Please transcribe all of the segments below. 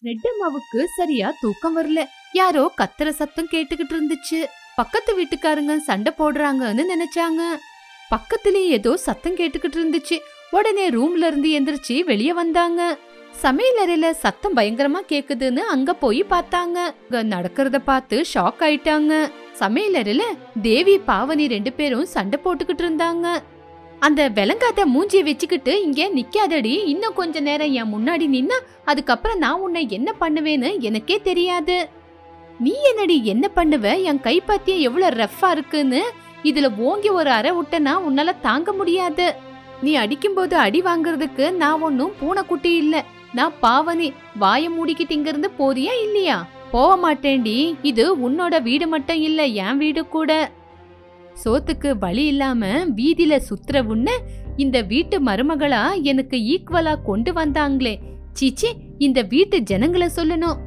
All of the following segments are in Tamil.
ரெட் அம்மாவுக்கு சரியா தூக்கம் வரல. யாரோ கத்துற சத்தம் கேட்டுக்கிட்டு இருந்துச்சு. பக்கத்து வீட்டுக்காரங்க சண்டை போடுறாங்கன்னு நினைச்சாங்க. பக்கத்துலயே ஏதோ சத்தம் கேட்டுக்கிட்டு இருந்துச்சு. உடனே ரூம்ல இருந்து எந்திரிச்சு வெளியே வந்தாங்க. சமையல் அறையில சத்தம் பயங்கரமா கேக்குதுன்னு அங்க போய் பார்த்தாங்க. நடக்கிறத பார்த்து ஷாக் ஆயிட்டாங்க. சமையல் அறையில தேவி பாவனி 2 பேரும் சண்டை போட்டுக்கிட்டு இருந்தாங்க. அந்த விளங்காத மூஞ்சிய வச்சுக்கிட்டு இங்க நிக்காதடி, இன்னும் கொஞ்ச நேரம் என் முன்னாடி நின்னா அதுக்கப்புறம் நான் உன்னை என்ன பண்ணுவேன்னு எனக்கே தெரியாது. நீ என்னடி என்ன பண்ணுவ? என் கைப்பத்திய எவ்வளவு ரஃப்பா இருக்குன்னு. இதுல ஓங்கி ஒரு அறை விட்டனா உன்னால தாங்க முடியாது. நீ அடிக்கும்போது அடி வாங்குறதுக்கு நான் ஒன்னும் பூனைக்குட்டி இல்ல, நான் பாவனி. வாய மூடிக்கிட்டு இங்க இருந்து போறியா இல்லையா? போக மாட்டேன்டி. இது உன்னோட வீடு மட்டும் இல்ல, என் வீடு கூட. சோத்துக்கு வழி இல்லாம வீதியில சுத்துற உன்ன இந்த வீட்டு மருமகளா எனக்கு ஈக்குவலா கொண்டு வந்தாங்களே. சீச்சி, இந்த வீட்டு ஜனங்களை சொல்லணும்.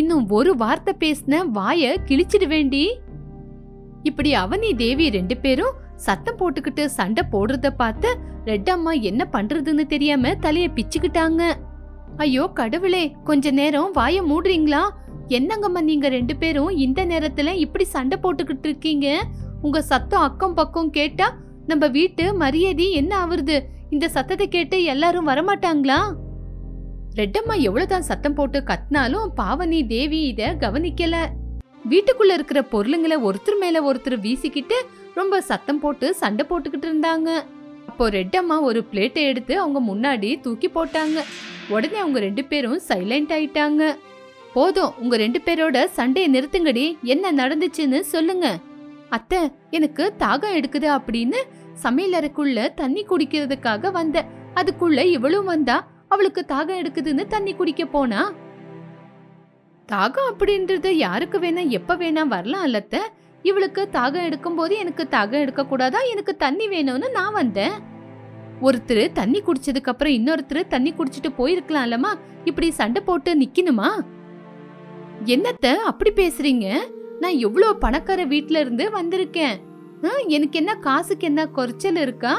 இன்னும் ஒரு வார்த்தை பேசின வாய கிழிச்சிடு வேண்டி. இப்படி அவனி தேவி 2 பேரும் சத்தம் போட்டுக்கிட்டு சண்டை போடுறத பார்த்து ரெட் அம்மா என்ன பண்றதுன்னு தெரியாம தலைய பிச்சுக்கிட்டாங்க. ஐயோ கடவுளே, கொஞ்ச நேரம் வாய மூடுறீங்களா? என்னங்கம்மா நீங்க 2 பேரும் இந்த நேரத்துல இப்படி சண்டை போட்டுக்கிட்டு இருக்கீங்க? உங்க சத்தம் அக்கம் பக்கம் கேட்டா நம்ம வீட்டு மரியாதை என்ன ஆவருது? இந்த சத்தத்தை கேட்டு எல்லாரும் வரமாட்டாங்களா? ரெட்டம்மா எவ்வளவுதான் சத்தம் போட்டு கத்தினாலும் பாவனி தேவி இத கவனிக்கல. வீட்டுக்குள்ள இருக்கிற பொருளுங்களை ஒருத்தர் மேல ஒருத்தர் வீசிக்கிட்டு ரொம்ப சத்தம் போட்டு சண்டை போட்டுக்கிட்டு இருந்தாங்க. அப்போ ரெட்டம்மா ஒரு பிளேட்டை எடுத்து அவங்க முன்னாடி தூக்கி போட்டாங்க. உடனே அவங்க 2 பேரும் சைலண்ட் ஆயிட்டாங்க. போதும், உங்க 2 பேரோட சண்டையை நிறுத்துங்கடி. என்ன நடந்துச்சுன்னு சொல்லுங்க. அத்தை, எனக்கு தாகம் எடுக்குது அப்படின்னு சமையல் அறைக்குள்ள தண்ணி குடிக்கிறதுக்காக வந்த. அதுக்குள்ள இவளும் வந்தா. அவளுக்கு தாகம் எடுக்குதுன்னு தண்ணி குடிக்க போனா. தாகம் அப்படின்றது யாருக்கு வேணா எப்ப வேணா வரலாம் அல்லத்த. இவளுக்கு தாகம் எடுக்கும் போது எனக்கு தாகம் எடுக்க கூடாதா? எனக்கு தண்ணி வேணும்னு நான் வந்தேன். ஒருத்தர் தண்ணி குடிச்சதுக்கு அப்புறம் இன்னொருத்தர் தண்ணி குடிச்சிட்டு போயிருக்கலாம்லமா. இப்படி சண்டை போட்டு நிக்கணுமா? என்னத்த அப்படி பேசுறீங்க? நான் எவ்வளவு பணக்கார வீட்ல இருந்து வந்திருக்கேன். எனக்கு என்ன காசுக்கு என்ன குறைச்சல் இருக்கா?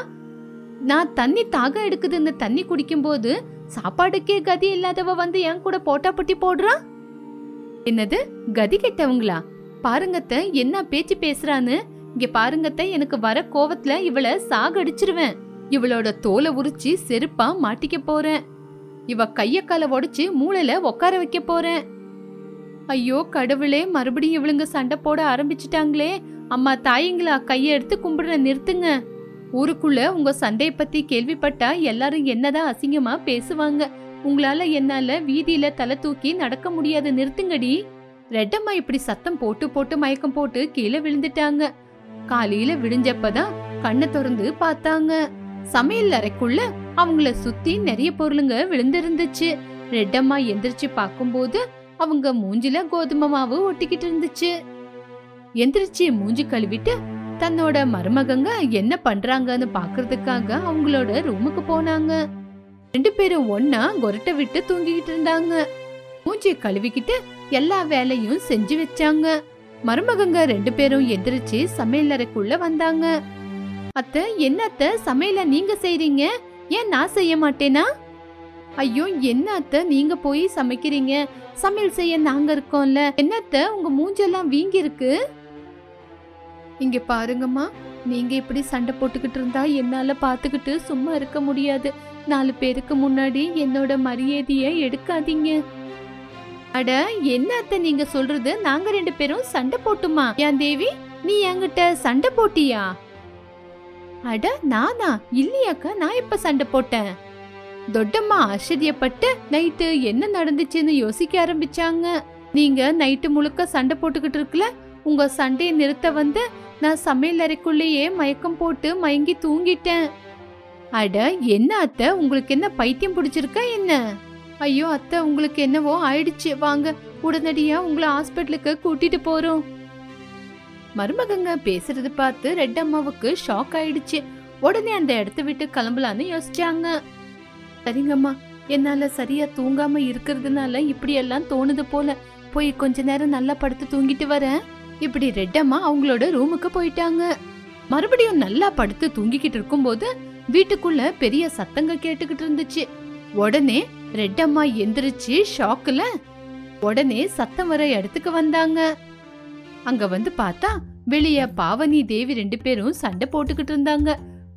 நான் தண்ணி தாகம் எடுக்குதுன்னு தண்ணி குடிக்கும் போது சாப்பாடுக்கே கதி இல்லாதவ வந்து என் கூட போட்டாப்பட்டி போடுறா. என்னது கதி கெட்டவங்களா? பாருங்கத்த என்ன பேச்சு பேசுறான்னு. இங்க பாருங்கத்த, எனக்கு வர கோவத்துல இவளை சாகடிச்சிருவேன். இவளோட தோலை உரிச்சு செருப்பா மாட்டிக்க போறேன். இவ கைய கால உடைச்சு மூளையில உட்கார வைக்க போறேன். ஐயோ கடவுளே, மறுபடியும் இவளுங்க சண்டை போட ஆரம்பிச்சுட்டாங்களே. அம்மா தாயங்களா, கைய எடுத்து கும்பிடுற, நிறுத்துங்க. ஊருக்குள்ள உங்க சண்டைய பத்தி கேள்விப்பட்டா எல்லாரும் என்னதான் அசிங்கமா பேசுவாங்க. உங்களால என்னால வீதியில தலை தூக்கி நடக்க முடியாது, நிறுத்துங்கடி. ரெட்டம்மா இப்படி சத்தம் போட்டு போட்டு மயக்கம் போட்டு கீழே விழுந்துட்டாங்க. காலையில விடிஞ்சப்பதான் கண்ணை திறந்து பார்த்தாங்க. சமையல் அறைக்குள்ள அவங்கள சுத்தி நிறைய பொருளுங்க விழுந்திருந்துச்சு. ரெட்டம்மா எந்திரிச்சு பார்க்கும்போது அவங்க மூஞ்சில கோதுமை மாவு ஒட்டிக்கிட்டு இருந்துச்சு. எந்திரிச்சு மூஞ்சி கழுவிட்டு தன்னோட மருமகங்க என்ன பண்றாங்கன்னு பாக்குறதுக்காக அவங்களோட ரூமுக்கு போனாங்க. 2 பேரும் ஒன்னா கொரட்டை விட்டு தூங்கிக்கிட்டு இருந்தாங்க. மூஞ்சி கழுவிக்கிட்டு எல்லா வேலையும் செஞ்சு வச்சாங்க. மருமகங்க 2 பேரும் எந்திரிச்சு சமையல் அறைக்குள்ள வந்தாங்க. அத்தை, என்ன அத்தை சமையல நீங்க செய்றீங்க? ஏன் நான் செய்ய மாட்டேனா? ஐயோ என்ன அத்தை, நீங்க போய் சமைக்கிறீங்க, சமையல் செய்ய நாங்க இருக்கோம்ல. என்னத்த உங்க மூஞ்செல்லாம் வீங்கி இருக்கு? இங்க பாருங்கம்மா, நீங்க இப்படி சண்டை போட்டுக்கிட்டு இருந்தா என்னால பாத்துக்கிட்டு சும்மா இருக்க முடியாது. 4 பேருக்கு முன்னாடி என்னோட மரியாதைய எடுக்காதீங்க. அட என்ன அத்தை நீங்க சொல்றது? நாங்க 2 பேரும் சண்டை போட்டுமா? ஏன் தேவி, நீ என்கிட்ட சண்டை போட்டியா? அட நானா? இல்லையாக்கா, நான் இப்ப சண்டை போட்டேன். தொட்டம்மா ஆச்சரியப்பட்டு நைட்டு என்ன நடந்துச்சுன்னு யோசிக்க ஆரம்பிச்சாங்க. நீங்க நைட்டு முழுக்க சண்டை போட்டுக்கிட்டு இருக்கல, உங்க சண்டையை நிறுத்த வந்து நான் சமையல் அறைக்குள்ளேயே மயக்கம் போட்டு மயங்கி தூங்கிட்டேன். அட என்ன அத்தை, உங்களுக்கு என்ன பைத்தியம் பிடிச்சிருக்கா என்ன? ஐயோ அத்தை, உங்களுக்கு என்னவோ ஆயிடுச்சு, வாங்க உடனடியா உங்களை ஹாஸ்பிட்டலுக்கு கூட்டிட்டு போறோம். மருமகங்க பேசுறது பார்த்து ரெட் அம்மாவுக்கு ஷாக் ஆயிடுச்சு. உடனே அந்த இடத்த விட்டு கிளம்பலான்னு யோசிச்சாங்க. சரிங்கம்மா, என்னால சரியா தூங்காம இருக்கிறதுனால இப்படி எல்லாம் தோணுது போல. போய் கொஞ்ச நேரம் நல்லா படுத்து தூங்கிட்டு வரேன். இப்படி ரெட்டம்மா அவங்களோட ரூமுக்கு போயிட்டாங்க. மறுபடியும் நல்லா படுத்து தூங்கிக்கிட்டு இருக்கும்போது வீட்டுக்குள்ள பெரிய சத்தங்க கேட்டுக்கிட்டு இருந்துச்சு. உடனே ரெட் அம்மா எந்திரிச்சு ஷாக்குல உடனே சத்தம் வர இடத்துக்கு வந்தாங்க. அங்க வந்து பார்த்தா வெளிய பாவனி தேவி 2 பேரும் சண்டை போட்டுக்கிட்டு இருந்தாங்க.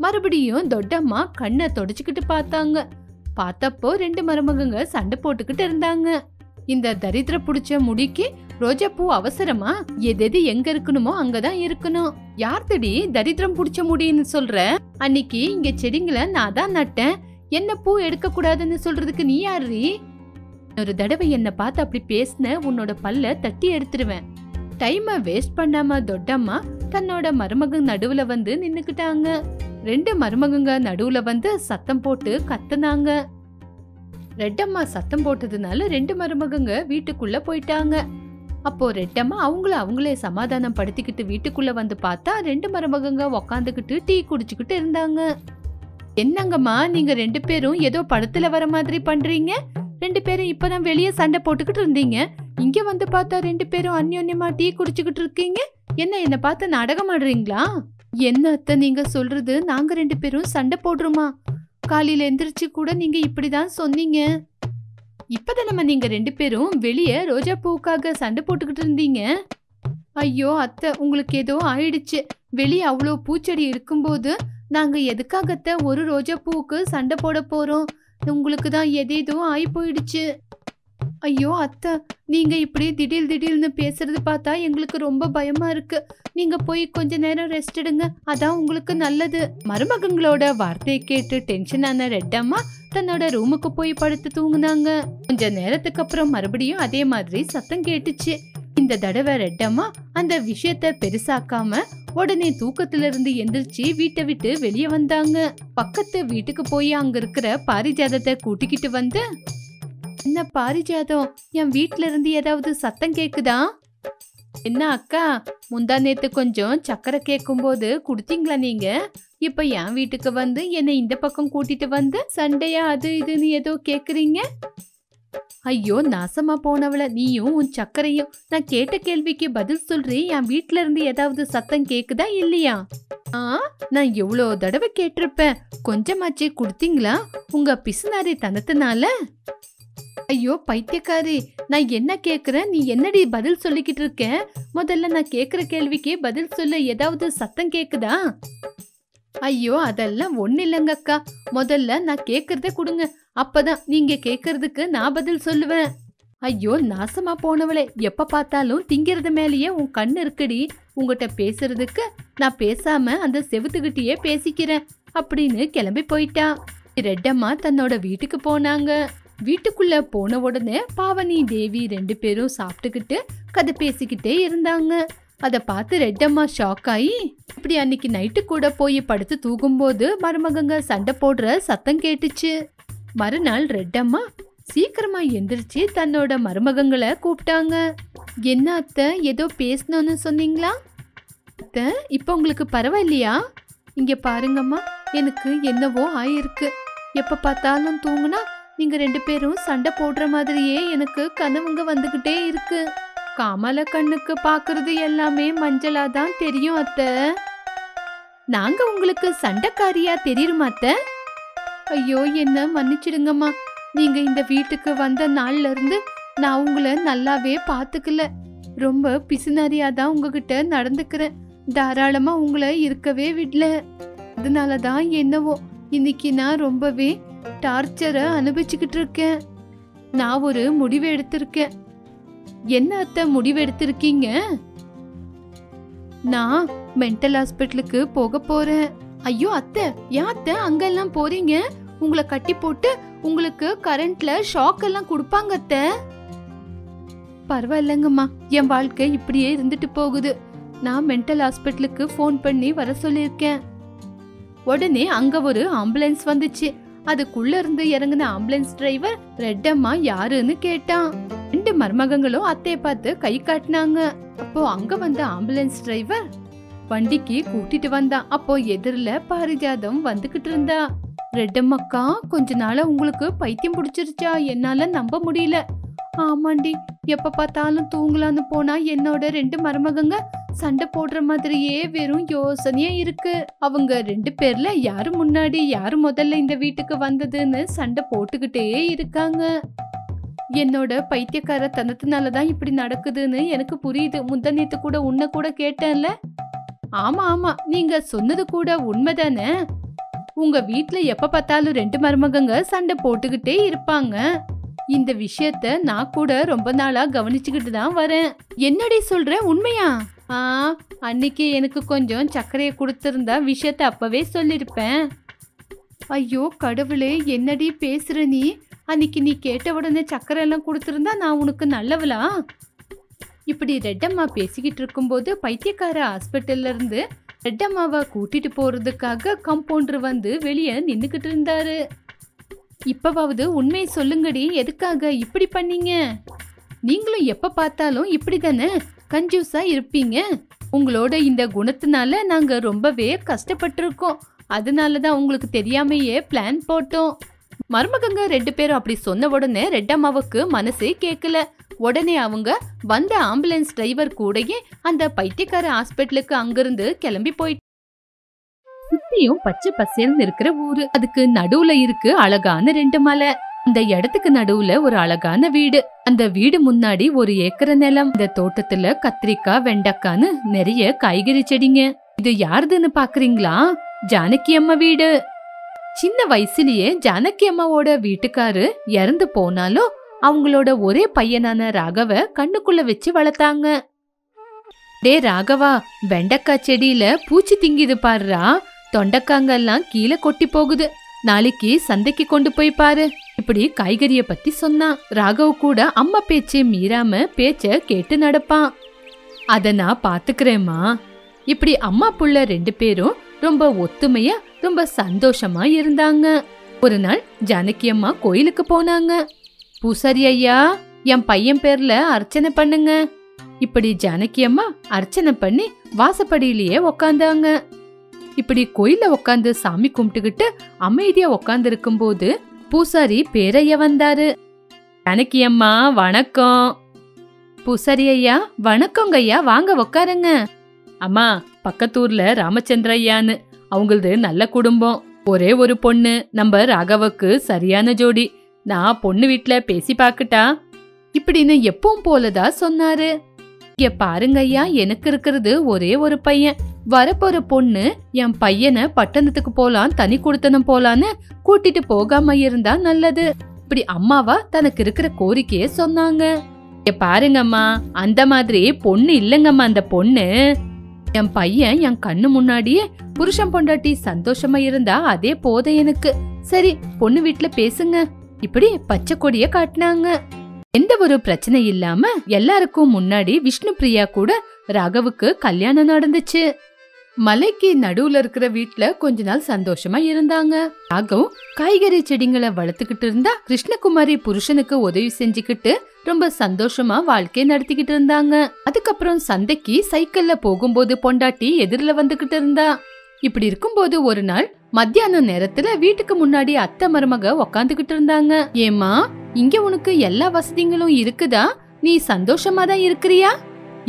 மறுபடியும் தொட்டம்மா கண்ணை தொடச்சுக்கிட்டு பார்த்தாங்க. பார்த்தப்போ 2 மருமகங்க சண்டை போட்டுக்கிட்டு இருந்தாங்க. இந்த தரித்திர புடிச்ச முடிக்கு ரோஜா பூ அவசரமா? எது எங்க இருக்கணுமோ அங்கதான் இருக்கணும். யார்தடி தரித்திரம் புடிச்ச முடின்னு சொல்ற? அன்னைக்கு இங்க செடிங்களை நான் தான் நட்டேன். என்ன பூ எடுக்க கூடாதுன்னு சொல்றதுக்கு நீ யாரு? ஒரு தடவை என்ன பார்த்து அப்படி பேசின உன்னோட பல்ல தட்டி எடுத்துருவேன். டைமை வேஸ்ட் பண்ணாம தொட்டம்மா தன்னோட மருமகன் நடுவுல வந்து நின்னுக்கிட்டாங்க. 2 மருமகங்க நடுவுல வந்து சத்தம் போட்டு கத்துனாங்க. ரெட்டம்மா சத்தம் போட்டதுனால 2 மருமகங்க வீட்டுக்குள்ள போயிட்டாங்க. அப்போ ரெட்டம்மா அவங்களே சமாதானம் படுத்திக்கிட்டு வீட்டுக்குள்ள வந்து பார்த்தா 2 மருமகங்க உக்காந்துக்கிட்டு டீ குடிச்சுக்கிட்டு இருந்தாங்க. என்னங்கம்மா நீங்க 2 பேரும் ஏதோ படத்துல வர மாதிரி பண்றீங்க? 2 பேரும் இப்பதான் வெளியே சண்டை போட்டுக்கிட்டு இருந்தீங்க. இங்க வந்து பார்த்தா 2 பேரும் அந்யோன்யமா டீ குடிச்சுக்கிட்டு இருக்கீங்க. என்ன பார்த்து நாடகம் ஆடுறீங்களா? என்ன அத்தை நீங்க சொல்றது? நாங்க 2 பேரும் சண்டை போடுறோமா? காலையில எந்திரிச்சு கூட நீங்க இப்படிதான் சொன்னீங்க. இப்பதானம்மா நீங்க 2 பேரும் வெளியே ரோஜா பூவுக்காக சண்டை போட்டுக்கிட்டு இருந்தீங்க. ஐயோ அத்தை உங்களுக்கு ஏதோ ஆயிடுச்சு. வெளியே அவ்வளோ பூச்செடி இருக்கும்போது நாங்க எதுக்காகத்த ஒரு ரோஜா பூவுக்கு சண்டை போட போறோம்? உங்களுக்கு தான் எதேதோ ஆயி போயிடுச்சு. ஐயோ அத்தை நீங்க இப்படி திடீர்னு பேசுறது பார்த்தா எங்களுக்கு ரொம்ப பயமா இருக்கு. நீங்க போய் கொஞ்ச நேரம் ரெஸ்ட் எடுங்க, அதான் உங்களுக்கு நல்லது. மருமகங்களோட வார்த்தையை கேட்டு டென்ஷன் ஆன ரெட்டம்மா தன்னோட ரூமுக்கு போய் படுத்து தூங்குனாங்க. கொஞ்ச நேரத்துக்கு அப்புறம் மறுபடியும் அதே மாதிரி சத்தம் கேட்டுச்சு. இந்த தடவை ரெட்டம்மா அந்த விஷயத்த பெருசாக்காம உடனே தூக்கத்துல இருந்து எந்திரிச்சு வீட்டை விட்டு வெளியே வந்தாங்க. பக்கத்து வீட்டுக்கு போய் அங்க இருக்கிற பாரிஜாதத்தை கூட்டிக்கிட்டு வந்து, என்ன பாரிஜாதம், என் வீட்டுல இருந்து ஏதாவது சத்தம் கேக்குதா? என்ன அக்கா, முந்தா நேத்து கொஞ்சம் சக்கரை கேட்கும் போது குடுத்தீங்களா நீங்க? இப்ப என் வீட்டுக்கு வந்து என்னை இந்த பக்கம் கூட்டிட்டு வந்து சண்டையா அது இதுன்னு ஏதோ கேக்குறீங்க? ஐயோ நாசமா போனவள, நீயும் உன் சக்கரையும் நான் கேட்ட கேள்விக்கு பதில் சொல்றீ. என் வீட்டுல இருந்து ஏதாவது சத்தம் கேக்குதா இல்லையா? நான் எவ்வளோ தடவை கேட்டிருப்பேன். கொஞ்சமாச்சு குடுத்தீங்களா உங்க பிசுனாரி தனத்தினால? ஐயோ பைத்தியக்காரி, நான் என்ன கேக்குறேன், நீ என்னடி பதில் சொல்லிக்கிட்டு இருக்க? முதல்ல நான் கேக்குற கேள்விக்கு பதில் சொல்ல. ஏதாவது சத்தம் கேக்குதா? ஐயோ அதெல்லாம் ஒண்ணு இல்லைங்க அக்கா, முதல்ல நான் கேக்குறத கொடுங்க, அப்பதான் நீங்க கேக்குறதுக்கு நான் பதில் சொல்லுவேன். ஐயோ நாசமா போனவளே, எப்ப பார்த்தாலும் திங்கிறது மேலேயே உன் கண்ணு இருக்குடி. உங்ககிட்ட பேசுறதுக்கு நான் பேசாம அந்த செவுத்துக்கிட்டே பேசிக்கிறேன் அப்படின்னு கிளம்பி போயிட்டா. ரெட்டம்மா தன்னோட வீட்டுக்கு போனாங்க. வீட்டுக்குள்ள போன உடனே பாவனி தேவி 2 பேரும் சாப்பிட்டுக்கிட்டு கதை பேசிக்கிட்டே இருந்தாங்க. அத பார்த்து ரெட்டம்மா ஷாக் ஆகி, இப்படி அன்னைக்கு நைட்டு கூட போய் படுத்து தூங்கும்போது மருமகங்க சண்டை போடுற சத்தம் கேட்டுச்சு. மறுநாள் ரெட்டம்மா சீக்கிரமா எந்திரிச்சு தன்னோட மருமகங்களை கூப்பிட்டாங்க. என்ன அத்தை ஏதோ பேசணும்னு சொன்னீங்களா? அத்தை இப்ப உங்களுக்கு பரவாயில்லையா? இங்க பாருங்கம்மா, எனக்கு என்னவோ ஆயிருக்கு. எப்ப பார்த்தாலும் தூங்குனா நீங்க 2 பேரும் சண்டை போடுற மாதிரியே எனக்கு கனவுங்க வந்துகிட்டே இருக்கு. காமல கண்ணுக்கு பாக்குறது எல்லாமே மஞ்சளா தான் தெரியும் அத்தை. நாங்க உங்களுக்கு சண்டைக்காரியா தெரியுமா அத்தை? ஐயோ என்ன மன்னிச்சிடுங்கம்மா. நீங்க இந்த வீட்டுக்கு வந்த நாள்ல இருந்து நான் உங்களை நல்லாவே பாத்துக்கல. ரொம்ப பிசுனாரியா தான் உங்ககிட்ட நடந்துக்கிறேன். தாராளமா உங்களை இருக்கவே விடல. அதனாலதான் என்னவோ இன்னைக்கு நான் ரொம்பவே டார்ச்சரை அனுபவிச்சுக்கிட்டு இருக்கேன். நான் ஒரு முடிவு எடுத்திருக்கேன். என்ன அத்தை முடிவு எடுத்திருக்கீங்க? நான் மென்டல் ஹாஸ்பிட்டலுக்கு போக போறேன். ஐயோ அத்தை, ஏன் அத்தை அங்கெல்லாம் போறீங்க? உங்களை கட்டி போட்டு உங்களுக்கு கரண்ட்ல ஷாக் எல்லாம் கொடுப்பாங்க அத்தை. பரவாயில்லங்கம்மா, என் வாழ்க்கை இப்படியே இருந்துட்டு போகுது. நான் மென்டல் ஹாஸ்பிட்டலுக்கு ஃபோன் பண்ணி வர சொல்லியிருக்கேன். உடனே அங்க ஒரு ஆம்புலன்ஸ் வந்துச்சு. அதுக்குள்ள இருந்து இறங்கின ஆம்புலன்ஸ் டிரைவர் ரெட்டம்மா யாருன்னு கேட்டான். 2 மருமகங்களும் அத்தைய பார்த்து கை காட்டினாங்க. அப்போ அங்க வந்த ஆம்புலன்ஸ் டிரைவர் வண்டிக்கு கூட்டிட்டு வந்தான். அப்போ எதிரில பாரிஜாதம் வந்துகிட்டு இருந்தா. ரெட்டம்மக்கா, கொஞ்ச நாளா உங்களுக்கு பைத்தியம் பிடிச்சிருச்சா? என்னால நம்ப முடியல. ஆமாண்டி, எப்ப பார்த்தாலும் தூங்கலான்னு போனா என்னோட 2 மருமகங்க சண்டை போடுற மாதிரியே வெறும் யோசனையா இருக்கு. அவங்க 2 பேர்ல யாரு முன்னாடி யாரு முதல்ல இந்த வீட்டுக்கு வந்ததுன்னு சண்டை போட்டுக்கிட்டே இருக்காங்க. என்னோட பைத்தியக்கார தனத்தினாலதான் இப்படி நடக்குதுன்னு எனக்கு புரியுது. முந்தநேத்து கூட உன்னை கூட கேட்டேன்ல. ஆமா ஆமா, நீங்க சொன்னது கூட உண்மைதானே. உங்க வீட்ல எப்ப பார்த்தாலும் 2 மருமகங்க சண்டை போட்டுக்கிட்டே இருப்பாங்க. இந்த விஷயத்த நான் கூட ரொம்ப நாளா கவனிச்சுக்கிட்டு தான் வரேன். என்னடி சொல்ற, உண்மையா? அன்னைக்கு எனக்கு கொஞ்சம் சர்க்கரையை கொடுத்திருந்தா விஷயத்த அப்பவே சொல்லிருப்பேன். ஐயோ கடவுளே, என்னடி பேசுற நீ? அன்னைக்கு நீ கேட்ட உடனே சர்க்கரை எல்லாம் கொடுத்திருந்தா நான் உனக்கு நல்லவளா? இப்படி ரெட்டம்மா பேசிக்கிட்டு இருக்கும்போது பைத்தியக்கார ஹாஸ்பிட்டல்ல இருந்து ரெட்டம்மாவை கூட்டிட்டு போறதுக்காக கம்பவுண்டர் வந்து வெளியே நின்னுக்கிட்டு இருந்தாரு. இப்பவாவது உண்மையை சொல்லுங்கடி, எதுக்காக இப்படி பண்ணீங்க? நீங்களும் எப்ப பார்த்தாலும் இப்படிதானே கன்ஜூஸா இருப்பீங்க. உங்களோட இந்த குணத்தினால நாங்க ரொம்பவே கஷ்டப்பட்டிருக்கோம். அதனாலதான் உங்களுக்கு தெரியாமையே பிளான் போட்டோம். மருமகங்க 2 பேரும் அப்படி சொன்ன உடனே ரெட்டம்மாவுக்கு மனசே கேட்கல. உடனே அவங்க வந்த ஆம்புலன்ஸ் டிரைவர் கூடயே அந்த பைத்தியக்கார ஹாஸ்பிட்டலுக்கு அங்கிருந்து கிளம்பி போயிட்டு சுத்தியும் பச்சை பசேல்னு இருக்கிற ஊரு. அதுக்கு நடுவுல இருக்கு அழகான 2 மலை. அந்த இடத்துக்கு நடுவுல ஒரு அழகான வீடு. அந்த வீடு முன்னாடி 1 ஏக்கர் நிலம். இந்த தோட்டத்துல கத்திரிக்காய், வெண்டைக்கான்னு நிறைய காய்கறி செடிங்க. இது யாருதுன்னு பாக்குறீங்களா? ஜானகி அம்மா வீடு. சின்ன வயசுலயே ஜானகி அம்மாவோட வீட்டுக்காரு இறந்து போனாலும் அவங்களோட ஒரே பையனான ராகவ கண்ணுக்குள்ள வச்சு வளர்த்தாங்க. டே ராகவா, வெண்டைக்காய் செடியில பூச்சி திங்கிது பாருடா. தொண்டைக்காங்கெல்லாம் கீழே கொட்டி போகுது. நாளைக்கு சந்தைக்கு கொண்டு போய் பாரு. இப்படி காய்கறிய பத்தி சொன்னான். ராகவ் கூட அம்மா பேச்சு மீறாம பேச்ச கேட்டு நடப்பான். அத நான் பாத்துக்கிறேம்மா. இப்படி அம்மா புள்ள 2 பேரும் ரொம்ப ஒத்துமையா ரொம்ப சந்தோஷமா இருந்தாங்க. ஒரு நாள் ஜானகி அம்மா கோயிலுக்கு போனாங்க. பூசாரி ஐயா, என் பையன் பேர்ல அர்ச்சனை பண்ணுங்க. இப்படி ஜானகி அம்மா அர்ச்சனை பண்ணி வாசப்படியிலேயே உக்காந்தாங்க. இப்படி கோயில உக்காந்து சாமி கும்பிட்டுக்கிட்டு அமைதியா உக்காந்து இருக்கும் போது பூசாரி பேரையா வந்தாரு. ஜானகி அம்மா வணக்கம். பூசாரி ஐயா வணக்கங்க ஐயா, வாங்க உக்காருங்க. அம்மா, பக்கத்தூர்ல ராமச்சந்திர ஐயான்னு, அவங்களது நல்ல குடும்பம். ஒரே ஒரு பொண்ணு, நம்ம ராகவுக்கு சரியான ஜோடி. நான் பொண்ணு வீட்ல பேசி பாக்கட்டா இப்படின்னு எப்பவும் போலதான் சொன்னாரு. இங்க பாருங்க ஐயா, எனக்கு இருக்கிறது ஒரே ஒரு பையன். வரப்போற பொண்ணு என் பையனை பட்டணத்துக்கு போலாம், தனி குடுத்தனம் போலான்னு கூட்டிட்டு போகாம இருந்தா நல்லது. இப்படி அம்மாவா தனக்கு இருக்கிற கோரிக்கைய சொன்னாங்க. இங்க பாருங்கம்மா, அந்த மாதிரி பொண்ணு இல்லங்கம்மா. அந்த பொண்ணு என் பையன் என் கண்ணு முன்னாடியே புருஷன் பொண்டாட்டி சந்தோஷமா இருந்தா அதே போதும் எனக்கு. சரி, பொண்ணு வீட்டுல பேசுங்க. இப்படி பச்சை கொடிய காட்டினாங்க. எந்த ஒரு பிரச்சனை இல்லாம எல்லாருக்கும் முன்னாடி விஷ்ணு பிரியா கூட ராகவுக்கு கல்யாணம் நடந்துச்சு. மலைக்கு நடுவுல இருக்கிற வீட்டுல கொஞ்ச நாள் சந்தோஷமா இருந்தாங்க. ராகவ் காய்கறி செடிங்களை வளர்த்துக்கிட்டு இருந்தா கிருஷ்ணகுமாரி புருஷனுக்கு உதவி செஞ்சுக்கிட்டு ரொம்ப சந்தோஷமா வாழ்க்கையை நடத்திக்கிட்டு இருந்தாங்க. அதுக்கப்புறம் சந்தைக்கு சைக்கிள்ல போகும்போது பொண்டாட்டி எதிரில வந்துகிட்டு இருந்தா. இப்படி இருக்கும்போது ஒரு நாள் மத்தியான நேரத்துல வீட்டுக்கு முன்னாடி அத்தை மருமக உக்காந்துகிட்டு இருந்தாங்க. ஏமா, இங்க உனக்கு எல்லா வசதிகளும் இருக்குதா? நீ சந்தோஷமா தான் இருக்கிறியா?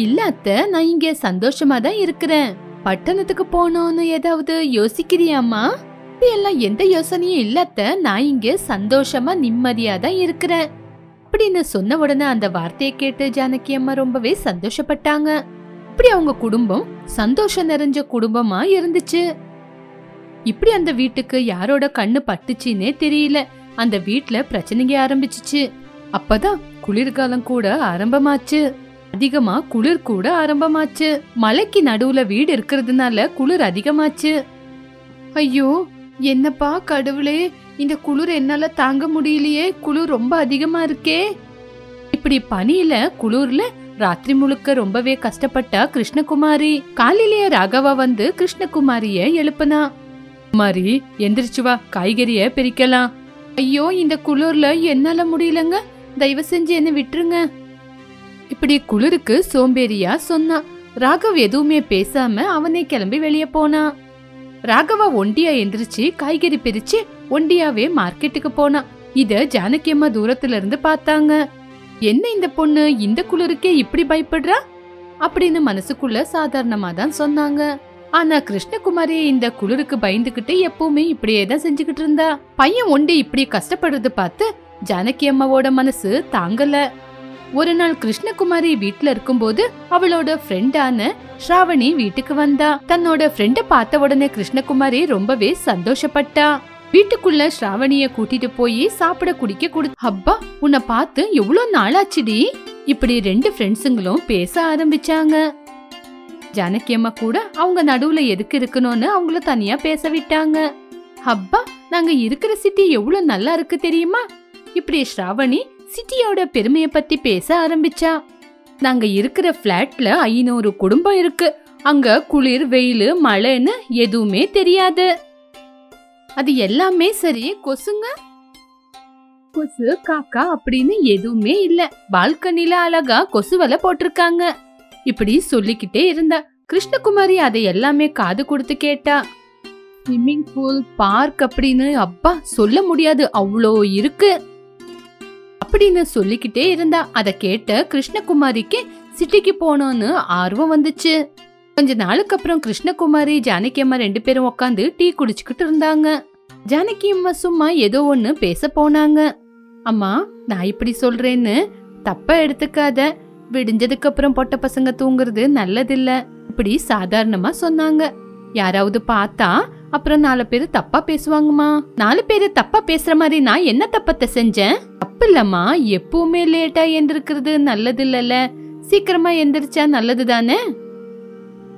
இல்ல அத்தை, நான் இங்க சந்தோஷமா தான் இருக்கிறேன். பட்டணத்துக்கு போனோன்னு ஏதாவது யோசிக்கிறியாமா? எல்லாம் எந்த யோசனையும் இல்ல அத்தை, நான் இங்க சந்தோஷமா நிம்மதியா தான் இருக்கிறேன் அப்படின்னு சொன்ன உடனே அந்த வார்த்தையை கேட்டு ஜானகி அம்மா ரொம்பவே சந்தோஷப்பட்டாங்க. இப்படி அவங்க குடும்பம் சந்தோஷம் நிறைஞ்ச குடும்பமா இருந்துச்சு. இப்படி அந்த வீட்டுக்கு யாரோட கண்ணு பட்டுச்சுன்னே தெரியல. அந்த வீட்டுல பிரச்சனைங்க ஆரம்பிச்சிச்சு. அப்பதான் குளிர்காலம் கூட ஆரம்பமாச்சு. அதிகமா குளிர் கூட ஆரம்பமாச்சு. மலைக்கு நடுவுல வீடு இருக்கிறதுனால குளிர் அதிகமாச்சு. ஐயோ என்னப்பா கடவுளே, இந்த குளிர் என்னால தாங்க முடியலையே. குளிர் ரொம்ப அதிகமா இருக்கே. இப்படி பனியில குளிர்ல ராத்திரி முழுக்க ரொம்பவே கஷ்டப்பட்டா கிருஷ்ணகுமாரி. காலையிலேயே ராகவா வந்து கிருஷ்ணகுமாரிய எழுப்புனா. குமாரி எந்திரிச்சு வா, காய்கறிய பிரிக்கலாம். ஐயோ இந்த குளிர்ல என்னால முடியலங்க, தயவு செஞ்சு என்ன விட்டுருங்க. இப்படி குளிருக்கு சோம்பேறியா சொன்னா. ராகவ் எதுவுமே பேசாம அவனே கிளம்பி வெளியே போனா. ராகவா ஒண்டியா எந்திரிச்சு காய்கறி பிரிச்சு ஒண்டியாவே மார்க்கெட்டுக்கு போனா. இத ஜானகி அம்மா தூரத்துல இருந்து பார்த்தாங்க. என்ன இந்த பொண்ணு இந்த குளிருக்கே இப்படி பயப்படுறா? அப்படின்னு மனசுக்குள்ள சாதாரணமா தான் சொன்னாங்க. ஆனா கிருஷ்ணகுமாரி இந்த குளிருக்கு பயந்துகிட்டு எப்பவுமே இப்படியேதான் செஞ்சுக்கிட்டு இருந்தா. பையன் ஒண்டி இப்படி கஷ்டப்படுறது பார்த்து ஜானகி அம்மாவோட மனசு தாங்கல. ஒரு நாள் கிருஷ்ணகுமாரி வீட்டுல இருக்கும்போது அவளோட ஃப்ரெண்டான ஸ்ராவணி வீட்டுக்கு வந்தா. தன்னோட ஃப்ரெண்ட பார்த்த உடனே கிருஷ்ணகுமாரி ரொம்பவே சந்தோஷப்பட்டா. வீட்டுக்குள்ள ஸ்ராவணிய கூட்டிட்டு போய் சாப்பிட குடிக்க அப்பா உன்னை பார்த்து எவ்வளவு நாளாச்சுடி. இப்படி ரெண்டு ஃப்ரெண்ட்ஸுங்களும் பேச ஆரம்பிச்சாங்க. ஜானகி அம்மா கூட அவங்க நடுவுல எதுக்கு இருக்கணும்னு அவங்கள தனியா பேச விட்டாங்க. அப்பா நாங்க இருக்கிற சிட்டி எவ்வளவு நல்லா இருக்கு தெரியுமா. இப்படி ஸ்ராவணி சிட்டியோட பெருமைய பத்தி பேச ஆரம்பிச்சா. நாங்க இருக்கிற பிளாட்ல 500 குடும்பம் இருக்கு. அங்க குளிர் வெயில் மழைன்னு எதுவுமே தெரியாது. அது எல்லாமே சரி, கொசுங்க கொசு காக்கா அப்படின்னு எதுவுமே இல்ல. பால்கனில அழகா கொசு வலை போட்டிருக்காங்க. இப்படி சொல்லிக்கிட்டே இருந்தா. கிருஷ்ணகுமாரி அதை எல்லாமே காது கொடுத்து கேட்டா. ஸ்விம்மிங் பூல் பார்க் அப்படின்னு அப்பா சொல்ல முடியாது, அவ்வளோ இருக்கு அப்படின்னு சொல்லிக்கிட்டே இருந்தா. அத கேட்ட கிருஷ்ணகுமாரிக்கு சிட்டிக்கு போனோன்னு ஆர்வம் வந்துச்சு. கொஞ்ச நாளுக்கு அப்புறம் கிருஷ்ணகுமாரி ஜானகி அம்மா 2 பேரும் உட்காந்து டீ குடிச்சுக்கிட்டு இருந்தாங்க. ஜானகி அம்மா சும்மா ஏதோ ஒண்ணு பேச போனாங்க. அம்மா நான் இப்படி சொல்றேன்னு தப்பா எடுத்துக்காத. விடிஞ்சதுக்கு அப்புறம் பொட்ட பசங்க தூங்குறது நல்லதில்ல. இப்படி சாதாரணமா சொன்னாங்க. யாராவது பார்த்தா அப்புறம் 4 பேரு தப்பா பேசுவாங்கம்மா. 4 பேரு தப்பா பேசுற மாதிரி நான் என்ன தப்பத்தை செஞ்சேன்? தப்பு இல்லம்மா, எப்பவுமே லேட்டா எந்திருக்கிறது நல்லது இல்லல. சீக்கிரமா எந்திரிச்சா நல்லது தானே.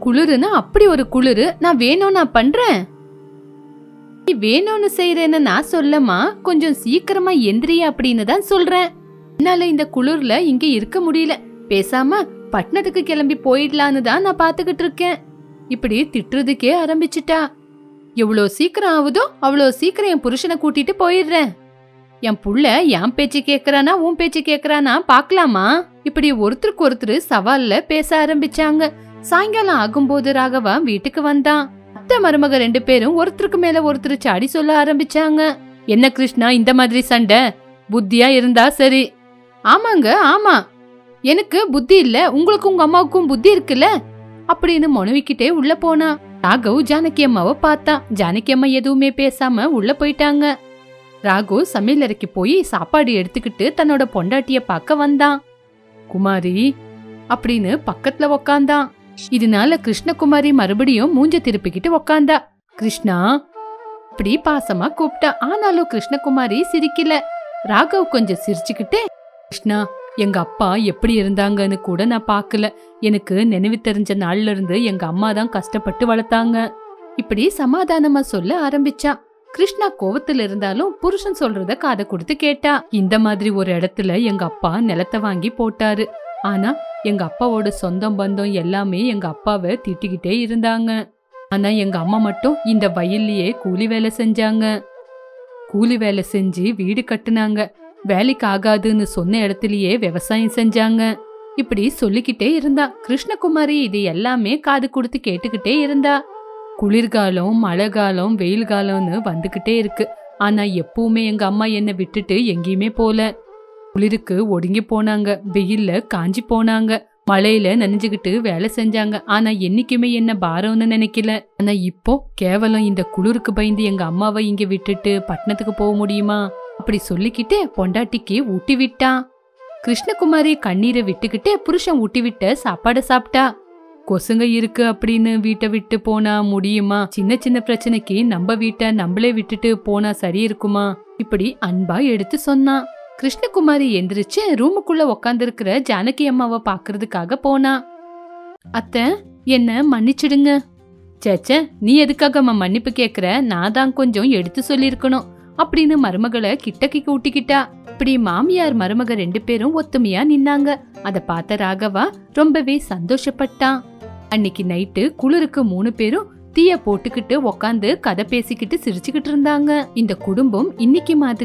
குளிருன்னா அப்படி ஒரு குளிரு. நான் வேணும் நான் பண்றேன். நீ வேணும்னு செய்யறேன்னு நான் சொல்லமா, கொஞ்சம் சீக்கிரமா எந்திரியா அப்படின்னு தான் சொல்றேன். என்னால இந்த குளிர்ல இங்க இருக்க முடியல. பேசாம பட்டணத்துக்கு கிளம்பி போயிடலான்னு தான் நான் பாத்துக்கிட்டு இருக்கேன். இப்படி திட்டுறதுக்கே ஆரம்பிச்சுட்டா. எவ்வளவு சீக்கிரம் ஆகுதோ அவ்வளோ சீக்கிரம் என் புருஷனை கூட்டிட்டு போயிடுறேன். என் புள்ள என் பேச்சு கேக்குறானா உன் பேச்சு கேக்குறானா பாக்கலாமா. இப்படி ஒருத்தருக்கு ஒருத்தர் சவால்ல பேச ஆரம்பிச்சாங்க. சாயங்காலம் ஆகும்போது ராகவா வீட்டுக்கு வந்தான். அத்தை மருமக 2 பேரும் ஒருத்தருக்கு மேல ஒருத்தர் சாடி சொல்ல ஆரம்பிச்சாங்க. என்ன கிருஷ்ணா இந்த மாதிரி சண்டை? புத்தியா இருந்தா சரி. ஆமாங்க ஆமா, எனக்கு புத்தி இல்ல, உங்களுக்கு உங்க அம்மாவுக்கும் புத்தி இருக்குல்ல அப்படின்னு மொனவிக்கிட்டே உள்ள போனா. ராகவ் ஜானகி அம்மாவை பார்த்தா. ஜானகி அம்மா எதுவுமே பேசாம உள்ள போயிட்டாங்க. ராகு சமையல் அறைக்கு போய் சாப்பாடு எடுத்துக்கிட்டு தன்னோட பொண்டாட்டிய பார்க்க வந்தான். குமாரி அப்படின்னு பக்கத்துல உக்காந்தான். இதனால கிருஷ்ணகுமாரி மறுபடியும் மூஞ்ச திருப்பிக்கிட்டு உக்காந்தா. கிருஷ்ணா அப்படி பாசமா கூப்பிட்டா. ஆனாலும் கிருஷ்ணகுமாரி சிரிக்கல. ராகவ் கொஞ்சம் சிரிச்சுக்கிட்டே, கிருஷ்ணா எங்க அப்பா எப்படி இருந்தாங்கன்னு கூட நான் பாக்கல. எனக்கு நினைவு தெரிஞ்ச நாள்ல இருந்து எங்க அம்மா தான் கஷ்டப்பட்டு வளர்த்தாங்க. இப்படி சமாதானமா சொல்ல ஆரம்பிச்சா. கிருஷ்ணா கோவத்துல இருந்தாலும் புருஷன் சொல்றத காதை கொடுத்து கேட்டா. இந்த மாதிரி ஒரு இடத்துல எங்க அப்பா நிலத்தை வாங்கி போட்டாரு. ஆனா எங்க அப்பாவோட சொந்தம் பந்தம் எல்லாமே எங்க அப்பாவை திட்டிக்கிட்டே இருந்தாங்க. ஆனா எங்க அம்மா மட்டும் இந்த வயல்லயே கூலி வேலை செஞ்சாங்க. கூலி வேலை செஞ்சு வீடு கட்டுனாங்க. வேலைக்கு ஆகாதுன்னு சொன்ன இடத்துலயே விவசாயம் செஞ்சாங்க. இப்படி சொல்லிக்கிட்டே இருந்தா. கிருஷ்ணகுமாரி இது எல்லாமே காது கொடுத்து கேட்டுக்கிட்டே இருந்தா. குளிர்காலம் மழை காலம் வெயில் காலம்னு வந்துகிட்டே இருக்கு. ஆனா எப்பவுமே எங்க அம்மா என்னை விட்டுட்டு எங்கேயுமே போல. குளிருக்கு ஒடுங்கி போனாங்க, வெயில்ல காஞ்சி போனாங்க, மழையில நனைஞ்சுகிட்டு வேலை செஞ்சாங்க. ஆனா என்னைக்குமே என்ன பாரம்னு நினைக்கல. ஆனா இப்போ கேவலம் இந்த குளிருக்கு பயந்து எங்க அம்மாவை இங்க விட்டுட்டு பட்டணத்துக்கு போக முடியுமா? அப்படி சொல்லிக்கிட்டே பொண்டாட்டிக்கு ஊட்டி விட்டான். கிருஷ்ணகுமாரி கண்ணீரை விட்டுக்கிட்டே புருஷன் ஊட்டி விட்ட சாப்பாடு சாப்பிட்டா. கொசுங்க இருக்கு அப்படின்னு வீட்டை விட்டு போனா முடியுமா? சின்ன சின்ன பிரச்சனைக்கு நம்ம வீட்டை நம்மளே விட்டுட்டு போனா சரி இருக்குமா? இப்படி அன்பா எடுத்து சொன்னான். கிருஷ்ணகுமாரி எந்திரிச்சு ரூமுக்குள்ள உக்காந்துருக்கிற ஜானகி அம்மாவை பாக்குறதுக்காக போனா. அத்தை என்ன மன்னிச்சிடுங்க. சேச்ச நீ எதுக்காக மன்னிப்பு கேக்குற? நான் தான் கொஞ்சம் எடுத்து சொல்லிருக்கணும் அப்படின்னு மருமகளை கிட்டக்கி கூட்டிக்கிட்டா. இப்படி மாமியார் மருமக 2 பேரும் ஒத்துமையா நின்னாங்க. அத பார்த்த ராகவா ரொம்பவே சந்தோஷப்பட்டான். அன்னைக்கு நைட்டு குளிருக்கு 3 பேரும் தீய போட்டுக்கிட்டு உக்காந்து கதை பேசிக்கிட்டு சிரிச்சுக்கிட்டு இருந்தாங்க. இந்த குடும்பம் இன்னைக்கு மாதிரி